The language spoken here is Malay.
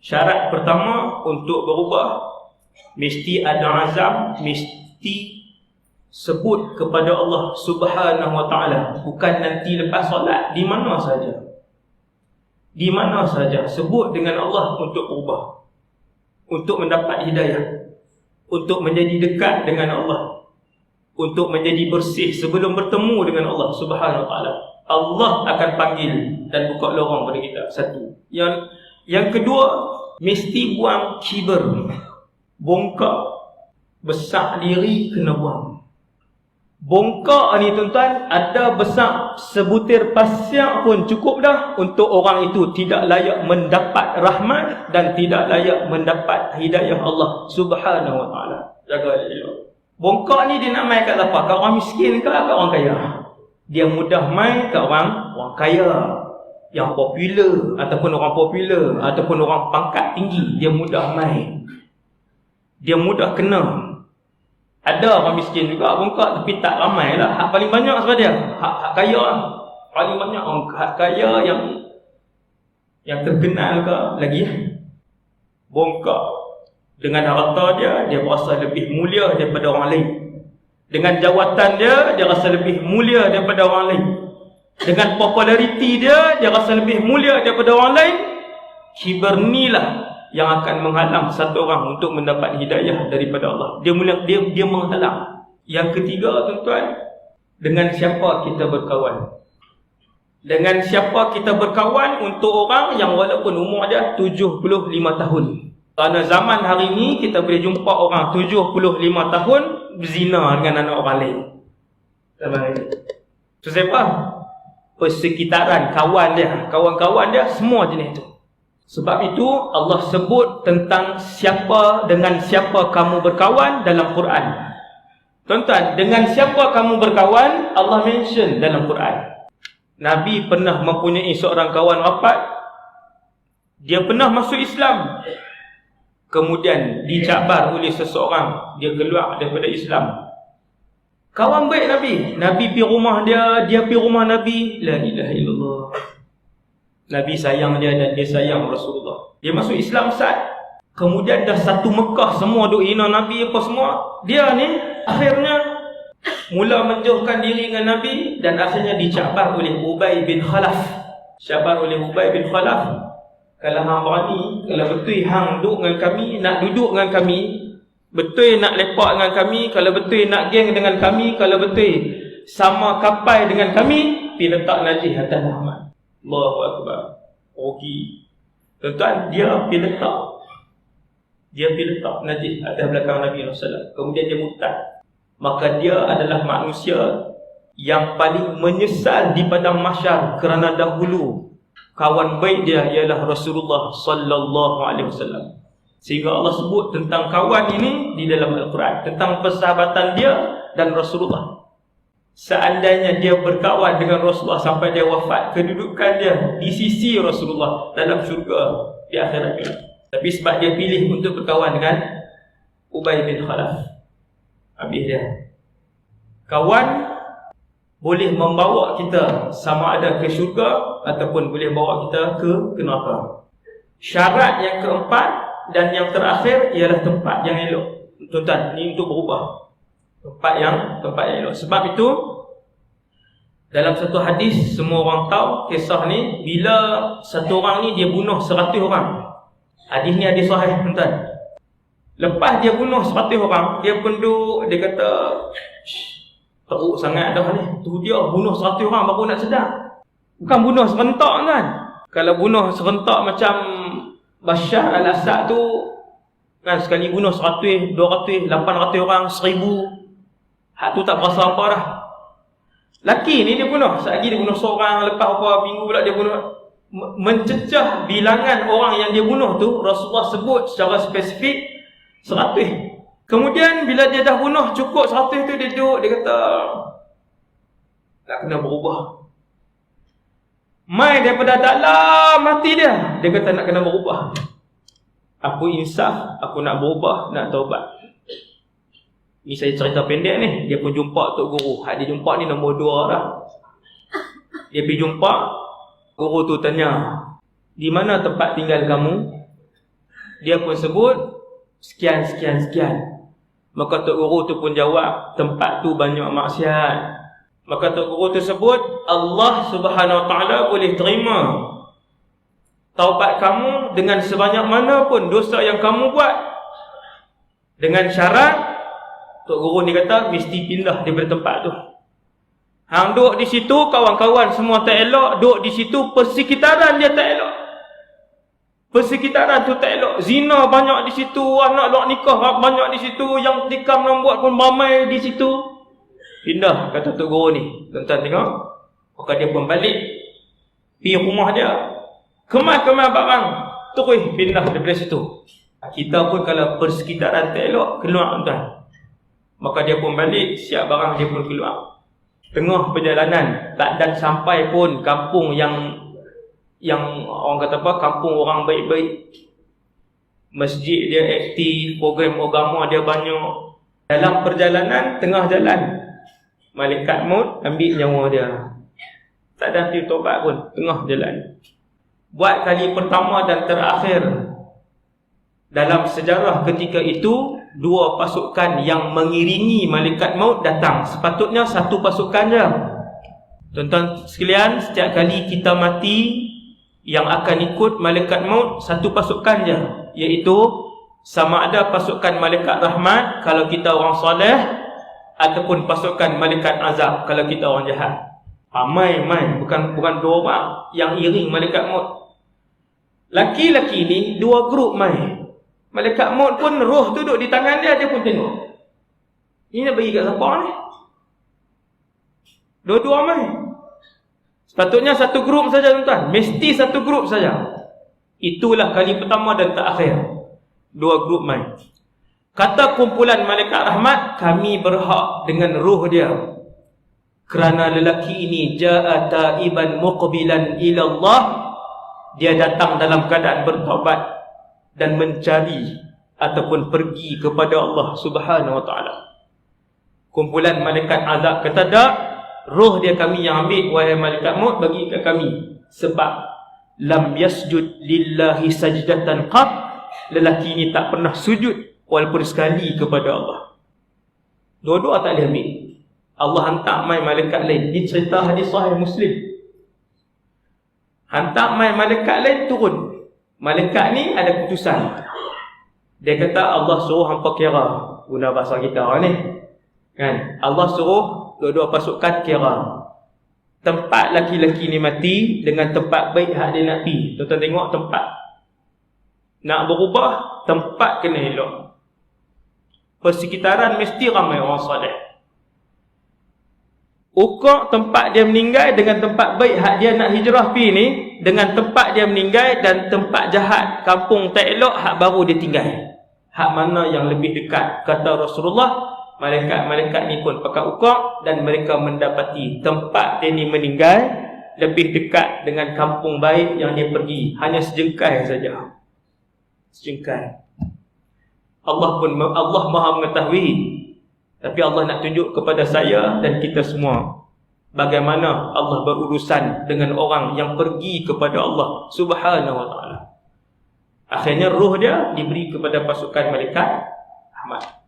Syarat pertama untuk berubah, mesti ada azam, mesti sebut kepada Allah Subhanahu Wa Taala. Bukan nanti lepas solat, di mana saja. Di mana saja sebut dengan Allah untuk berubah, untuk mendapat hidayah, untuk menjadi dekat dengan Allah, untuk menjadi bersih sebelum bertemu dengan Allah Subhanahu Wa Taala. Allah akan panggil dan buka lorong pada kita. Satu. Yang kedua, mesti buang kiber, bongkak, besar diri kena buang. Bongkak ni tuan-tuan, ada besar sebutir pasir pun cukup dah untuk orang itu tidak layak mendapat rahmat dan tidak layak mendapat hidayah Allah Subhanahu Wa Taala. Jaga elok. Bongkak ni dia nak main kat apa? Kat orang miskin ke kat orang kaya? Dia mudah main kat orang kaya, yang popular ataupun orang popular ataupun orang pangkat tinggi, dia mudah main. Dia mudah kena. Ada orang miskin juga bongkak tapi tak ramai lah. Hak paling banyak sebab dia hak kaya lah. Paling banyak orang hak kaya yang terkenal ke lagi bongkak. Dengan harta dia berasa lebih mulia daripada orang lain. Dengan jawatan dia rasa lebih mulia daripada orang lain. Dengan populariti dia rasa lebih mulia daripada orang lain. Kibar ni lah yang akan menghalang satu orang untuk mendapat hidayah daripada Allah. Dia menghalang. Yang ketiga tuan-tuan, dengan siapa kita berkawan. Dengan siapa kita berkawan untuk orang yang walaupun umur dia 75 tahun. Kerana zaman hari ini kita boleh jumpa orang 75 tahun berzina dengan anak orang lain. So siapa? Persekitaran, kawan-kawan dia semua jenis itu. Sebab itu Allah sebut tentang dengan siapa kamu berkawan dalam Quran. Tuan-tuan, dengan siapa kamu berkawan, Allah mention dalam Quran. Nabi pernah mempunyai seorang kawan wafat. Dia pernah masuk Islam, kemudian dicabar oleh seseorang, dia keluar daripada Islam. Kawan baik Nabi pergi rumah dia pergi rumah Nabi. La ilaha illallah. Nabi sayang dia dan dia sayang Rasulullah. Dia masuk Islam sat. Kemudian dah satu Mekah semua duk hina Nabi apa semua. Dia ni akhirnya mula menjauhkan diri dengan Nabi dan akhirnya dicabar oleh Ubay bin Khalaf. Kalau hang berani, kalau betul hang duduk dengan kami, nak duduk dengan kami, betul nak lepak dengan kami, kalau betul nak geng dengan kami, kalau betul sama kapai dengan kami, pergi letak najis atas Muhammad. Allahu Akbar. Rugi. Tuan-tuan, dia pergi letak najis atas belakang Nabi SAW. Kemudian dia murtad. Maka dia adalah manusia yang paling menyesal di padang mahsyar kerana dahulu kawan baik dia ialah Rasulullah sallallahu alaihi wasallam. Sehingga Allah sebut tentang kawan ini di dalam Al-Quran, tentang persahabatan dia dan Rasulullah. Seandainya dia berkawan dengan Rasulullah sampai dia wafat, kedudukan dia di sisi Rasulullah dalam syurga di akhirat. Tapi sebab dia pilih untuk berkawan dengan Ubay bin Khalaf, habis dia. Kawan boleh membawa kita sama ada ke syurga ataupun boleh bawa kita ke neraka. Syarat yang keempat dan yang terakhir ialah tempat yang elok. Tuan-tuan, ni untuk berubah. Tempat yang elok. Sebab itu dalam satu hadis semua orang tahu kisah ni, bila satu orang ni dia bunuh 100 orang. Hadis ni hadis sahih tuan-tuan. Lepas dia bunuh 100 orang, dia penduk, dia kata teruk sangat dah ni. Tu dia bunuh 100 orang baru nak sedar. Bukan bunuh serentak kan. Kalau bunuh serentak macam Bashar al-Assad tu kan, sekali bunuh 100, 200, 800 orang, 1000. Hak tu tak berasa apa dah. Laki ni dia bunuh, sekali dia bunuh seorang, lepas beberapa minggu pula dia bunuh. Mencecah bilangan orang yang dia bunuh tu, Rasulullah sebut secara spesifik 100. Kemudian bila dia dah bunuh cukup 100 tu, dia duduk, dia kata tak kena berubah. Mai daripada dalam hati dia, dia kata nak kena berubah. Aku insaf, aku nak berubah, nak taubat. Ni saya cerita pendek ni. Dia pun jumpa Tok Guru. Hak dia jumpa ni nombor 2 dah. Dia pergi jumpa, guru tu tanya, di mana tempat tinggal kamu? Dia pun sebut sekian. Maka Tok Guru tu pun jawab, tempat tu banyak maksiat. Maka Tok Guru tu sebut, Allah Subhanahu Wa Taala boleh terima taubat kamu dengan sebanyak mana pun dosa yang kamu buat, dengan syarat Tok Guru ni kata mesti pindah daripada tempat tu. Hang duduk di situ, kawan-kawan semua tak elok, duduk di situ, persekitaran dia tak elok. Persekitaran tu tak elok. Zina banyak di situ, anak lak nikah banyak di situ, yang tikam nak buat pun ramai di situ. Pindah, kata Tok Guru ni. Tuan-tuan tengok. Maka dia pun balik pergi rumah dia. Kemas-kemas barang, terus pindah daripada situ. Kita pun kalau persekitaran tak elok, keluar tuan. Maka dia pun balik, siap barang dia pun keluar. Tengah perjalanan, tak dan sampai pun kampung yang orang kata apa, kampung orang baik-baik. Masjid dia aktif, program agama dia banyak. Dalam perjalanan, tengah jalan, malaikat maut ambil nyawa dia. Tak ada hati tobat pun, tengah jalan. Buat kali pertama dan terakhir dalam sejarah ketika itu, dua pasukan yang mengiringi malaikat maut datang. Sepatutnya satu pasukan je. Tuan-tuan sekalian, setiap kali kita mati, yang akan ikut malaikat maut satu pasukan je, iaitu sama ada pasukan malaikat rahmat kalau kita orang soleh, ataupun pasukan malaikat azab kalau kita orang jahat. Mai bukan dua orang yang iring malaikat maut. Laki-laki ni dua grup mai. Malaikat maut pun roh tu duduk di tangan dia, dia pun tengok. Ini nak bagi kat siapa ni? Dua-dua mai. Sepatutnya satu grup saja tuan-tuan. Mesti satu grup saja. Itulah kali pertama dan terakhir. Dua grup mai. Kata kumpulan malaikat rahmat, kami berhak dengan roh dia. Kerana lelaki ini ja'a ta'iban muqbilan ila Allah. Dia datang dalam keadaan bertaubat dan mencari ataupun pergi kepada Allah Subhanahu Wa Taala. Kumpulan malaikat azab kata tak, roh dia kami yang ambil, wahai malaikat maut, bagi ke kami. Sebab lam yasjud lillahi sajdatan qat, lelaki ini tak pernah sujud walaupun sekali kepada Allah. Dua-dua tak boleh ambil. Allah hantar mai malaikat lain. Ini cerita hadis sahih Muslim. Hantar mai malaikat lain turun. Malaikat ni ada keputusan. Dia kata Allah suruh hampa kira, guna bahasa kita ni kan, Allah suruh dua-dua pasukan kira tempat laki-laki ni mati dengan tempat baik hak dia nak pergi. Tuan-tuan tengok, tempat nak berubah, tempat kena elok. Persekitaran mesti ramai orang soleh. Ukur tempat dia meninggal dengan tempat baik hak dia nak hijrah pergi ni, dengan tempat dia meninggal dan tempat jahat, kampung tak elok, hak baru dia tinggal. Hak mana yang lebih dekat? Kata Rasulullah, malaikat-malaikat ni pun pakai ukur dan mereka mendapati tempat dia ni meninggal lebih dekat dengan kampung baik yang dia pergi. Hanya sejengkal saja. Sejengkal. Allah Maha mengetahui. Tapi Allah nak tunjuk kepada saya dan kita semua bagaimana Allah berurusan dengan orang yang pergi kepada Allah Subhanahu Wa Taala. Akhirnya roh dia diberi kepada pasukan malaikat rahmat.